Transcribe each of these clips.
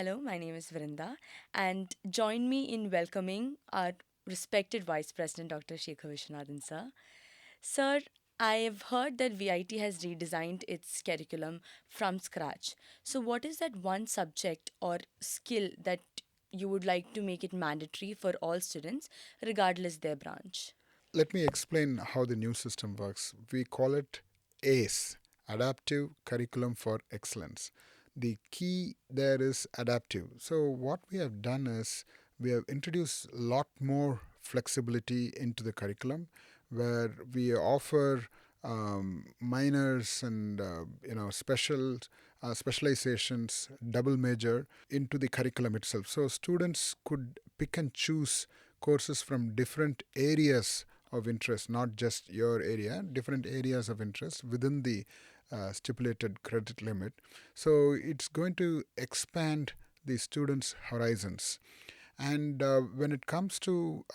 Hello, my name is Vrinda, and join me in welcoming our respected Vice President, Dr. Sekar Viswanathan, sir. Sir, I have heard that VIT has redesigned its curriculum from scratch. So, what is that one subject or skill that you would like to make it mandatory for all students, regardless their branch? Let me explain how the new system works. We call it ACE, Adaptive Curriculum for Excellence. The key there is adaptive. So, what we have done is we have introduced a lot more flexibility into the curriculum where we offer minors and specializations, double major into the curriculum itself. So students could pick and choose courses from different areas of interest, not just your area, different areas of interest within the stipulated credit limit. So it's going to expand the students' horizons. And when it comes to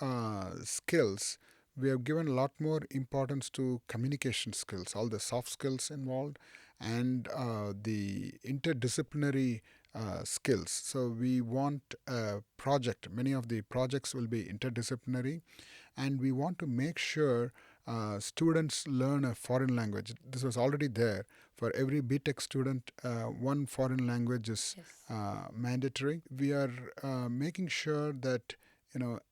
skills, we have given a lot more importance to communication skills, all the soft skills involved, and the interdisciplinary skills. So we want a project. Many of the projects will be interdisciplinary, and we want to make sure students learn a foreign language. This was already there. For every BTech student, one foreign language is Yes. mandatory. We are making sure that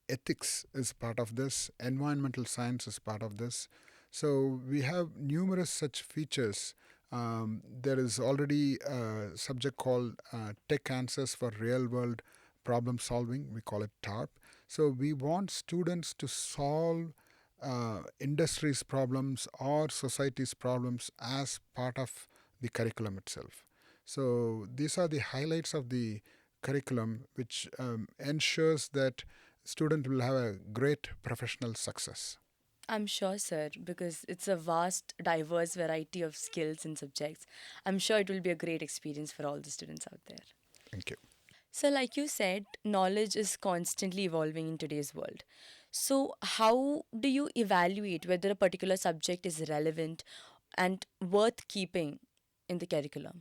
ethics is part of this, environmental science is part of this. So we have numerous such features. There is already a subject called Tech Answers for Real World Problem Solving. We call it TARP. So we want students to solve industry's problems or society's problems as part of the curriculum itself. So these are the highlights of the curriculum, which ensures that student will have a great professional success. I'm sure, sir, because it's a vast, diverse variety of skills and subjects. I'm sure it will be a great experience for all the students out there. Thank you. So, like you said, knowledge is constantly evolving in today's world. So, how do you evaluate whether a particular subject is relevant and worth keeping in the curriculum?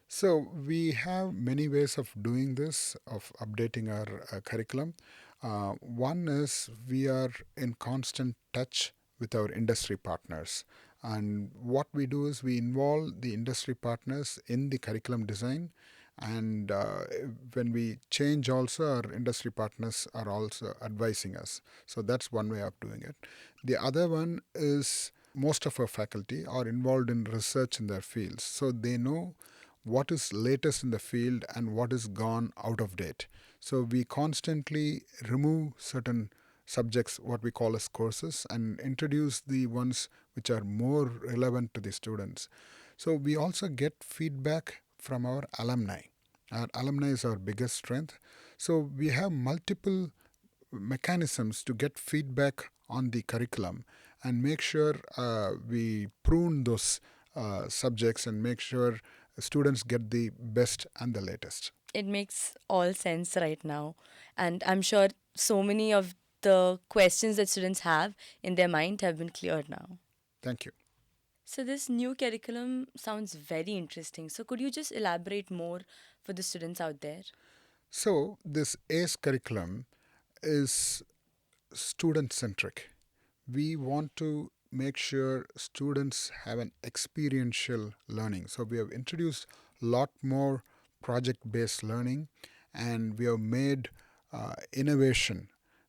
So we have many ways of doing this, of updating our curriculum. One is we are in constant touch with our industry partners. And what we do is we involve the industry partners in the curriculum design. And when we change also, our industry partners are also advising us. So that's one way of doing it. The other one is most of our faculty are involved in research in their fields. So they know what is latest in the field and what is gone out of date. So we constantly remove certain subjects, what we call as courses, and introduce the ones which are more relevant to the students. So we also get feedback from our alumni. Our alumni is our biggest strength. So we have multiple mechanisms to get feedback on the curriculum and make sure we prune those subjects and make sure students get the best and the latest. It makes all sense right now. And I'm sure so many of the questions that students have in their mind have been cleared now. Thank you. So, this new curriculum sounds very interesting. So, could you just elaborate more for the students out there? So, this ACE curriculum is student centric. We want to make sure students have an experiential learning. So, we have introduced a lot more project based learning, and we have made innovation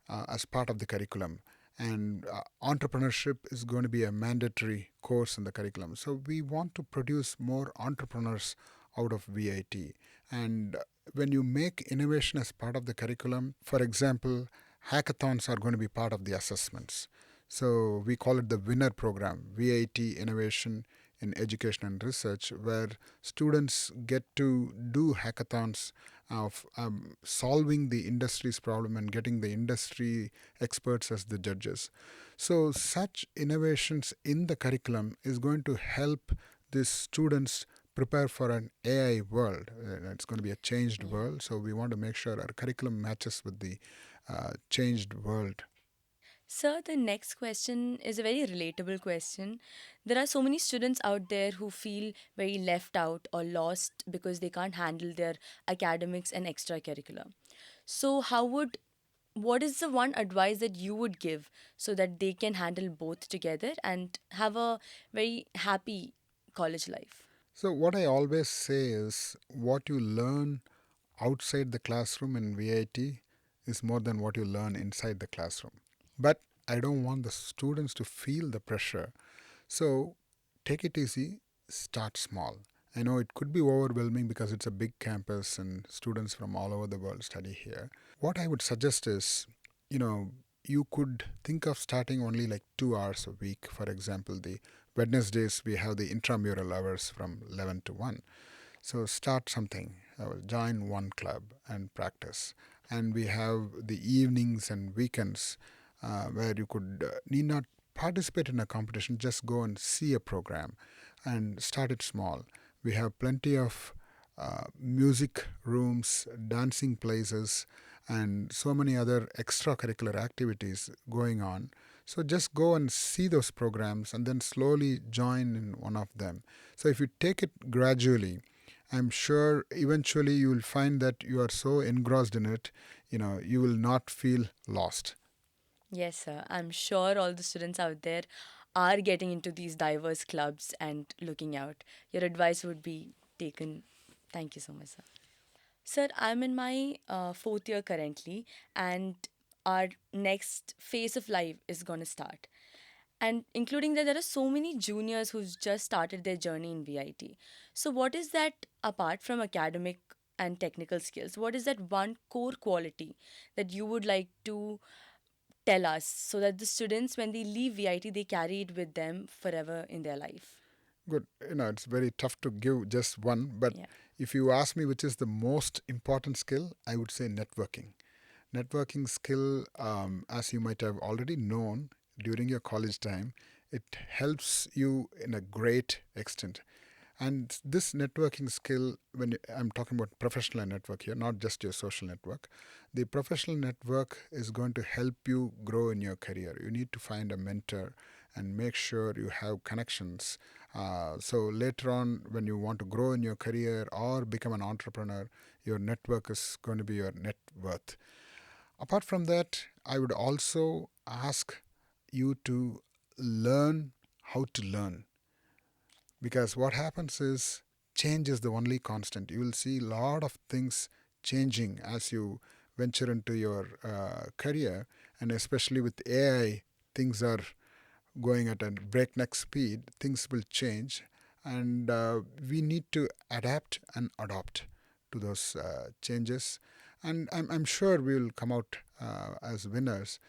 as part of the curriculum. And entrepreneurship is going to be a mandatory course in the curriculum. So we want to produce more entrepreneurs out of VIT. And when you make innovation as part of the curriculum, for example, hackathons are going to be part of the assessments. So we call it the winner program, VIT Innovation in Education and Research, where students get to do hackathons of solving the industry's problem and getting the industry experts as the judges. So such innovations in the curriculum is going to help these students prepare for an AI world. It's going to be a changed world, so we want to make sure our curriculum matches with the changed world. Sir, the next question is a very relatable question. There are so many students out there who feel very left out or lost because they can't handle their academics and extracurricular. So, what is the one advice that you would give so that they can handle both together and have a very happy college life? So, what I always say is what you learn outside the classroom in VIT is more than what you learn inside the classroom. But I don't want the students to feel the pressure. So, take it easy, start small. I know it could be overwhelming because it's a big campus and students from all over the world study here. What I would suggest is, you know, you could think of starting only like 2 hours a week. For example, the Wednesdays we have the intramural hours from 11 to 1. So start something, join one club and practice. And we have the evenings and weekends where you could need not participate in a competition, just go and see a program and start it small. We have plenty of music rooms, dancing places, and so many other extracurricular activities going on. So just go and see those programs and then slowly join in one of them. So if you take it gradually, I'm sure eventually you will find that you are so engrossed in it, you will not feel lost. Yes, sir. I'm sure all the students out there are getting into these diverse clubs and looking out. Your advice would be taken. Thank you so much, sir. Sir, I'm in my fourth year currently, and our next phase of life is going to start. And including that, there are so many juniors who've just started their journey in VIT. So, what is that apart from academic and technical skills? What is that one core quality that you would like to tell us so that the students, when they leave VIT, they carry it with them forever in their life? Good. It's very tough to give just one, but Yeah. if you ask me which is the most important skill, I would say networking. Networking skill, as you might have already known during your college time, it helps you in a great extent. And this networking skill, I'm talking about professional network here, not just your social network, the professional network is going to help you grow in your career. You need to find a mentor and make sure you have connections. So later on, when you want to grow in your career or become an entrepreneur, your network is going to be your net worth. Apart from that, I would also ask you to learn how to learn, because what happens is change is the only constant. You will see a lot of things changing as you venture into your career, and especially with AI, things are going at a breakneck speed. Things will change, and we need to adapt and adopt to those changes. And I'm sure we will come out as winners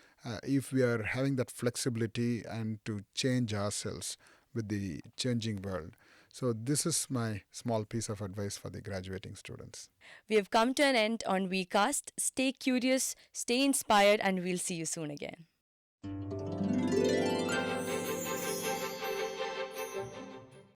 if we are having that flexibility and to change ourselves with the changing world. So, this is my small piece of advice for the graduating students. We have come to an end on VCAST. Stay curious, stay inspired, and we'll see you soon again.